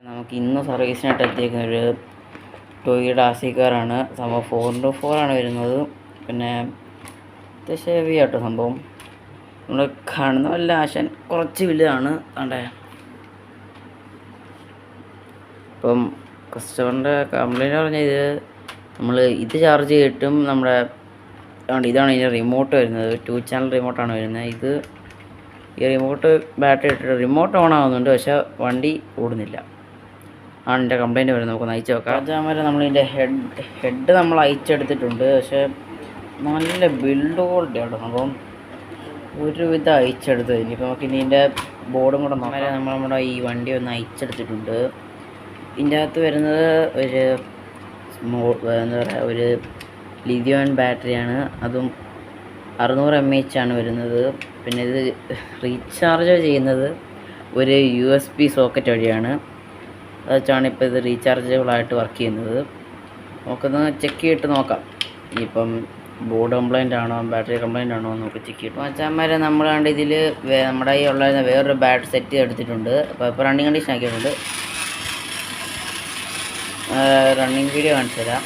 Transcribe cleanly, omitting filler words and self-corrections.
നമുക്ക് ഇന്ന് സർവീസിനായിട്ട് എത്തിയിരിക്കുന്ന ഒരു ടോയുടെ RC കാറാണ്. സംഭവം 4x4 ആണ് വരുന്നത്. പിന്നെ അത്യാവശ്യം ഹെവി ആട്ടോ സംഭവം. നമ്മൾ കാണുന്ന വല്ല ആശാൻ കുറച്ച് വലുതാണ്. കണ്ടേ, ഇപ്പം കസ്റ്റമറിൻ്റെ കംപ്ലൈൻറ്റ് പറഞ്ഞാൽ നമ്മൾ ഇത് ചാർജ് ചെയ്തിട്ടും നമ്മുടെ ഇതാണ് ഇതിൻ്റെ റിമോട്ട് വരുന്നത്. 2 ചാനൽ റിമോട്ടാണ് വരുന്നത്. ഈ റിമോട്ട് ബാറ്ററി ഇട്ടിട്ട് റിമോട്ട് ഓൺ ആവുന്നുണ്ട്, പക്ഷേ വണ്ടി ഓടുന്നില്ല. ആണ് എൻ്റെ കംപ്ലൈൻറ്റ് വരുന്നത്. നമുക്ക് അയച്ചു നോക്കാം. രാജാമരെ നമ്മളിതിൻ്റെ ഹെഡ് നമ്മൾ അയച്ചെടുത്തിട്ടുണ്ട്, പക്ഷേ നല്ല ബിൽഡ് ക്വാളിറ്റി ആട്ടോ സംഭവം. ഒരുവിധം അയച്ചെടുത്തത്. ഇനിയിപ്പോൾ നമുക്ക് ഇതിൻ്റെ ബോർഡും കൂടെ നോക്കാം. നമ്മുടെ ഈ വണ്ടി ഒന്ന് അയച്ചെടുത്തിട്ടുണ്ട്. ഇതിൻ്റെ അകത്ത് വരുന്നത് എന്താ പറയുക, ഒരു ലിഥിയം ബാറ്ററിയാണ്. അതും 600 mAh ആണ് വരുന്നത്. പിന്നെ ഇത് റീചാർജ് ചെയ്യുന്നത് ഒരു USB സോക്കറ്റ് വഴിയാണ്. അത് വെച്ചാണ് ഇപ്പോൾ ഇത് റീചാർജബിളായിട്ട് വർക്ക് ചെയ്യുന്നത്. നമുക്കൊന്ന് ചെക്ക് ചെയ്തിട്ട് നോക്കാം. ഇപ്പം ബോർഡ് കംപ്ലൈൻ്റ് ആണോ ബാറ്ററി കംപ്ലൈൻ്റ് ആണോ എന്ന് നമുക്ക് ചെക്ക് ചെയ്തിട്ട് മച്ചാന്മാരെ നമ്മൾ കണ്ട് ഇതിൽ നമ്മുടെ ഈ ഉള്ള വേറൊരു ബാറ്ററി സെറ്റ് എടുത്തിട്ടുണ്ട്. അപ്പോൾ റണ്ണിങ് കണ്ടീഷൻ ആക്കിയിട്ടുണ്ട്. റണ്ണിങ് വീഡിയോ കാണിച്ചു തരാം.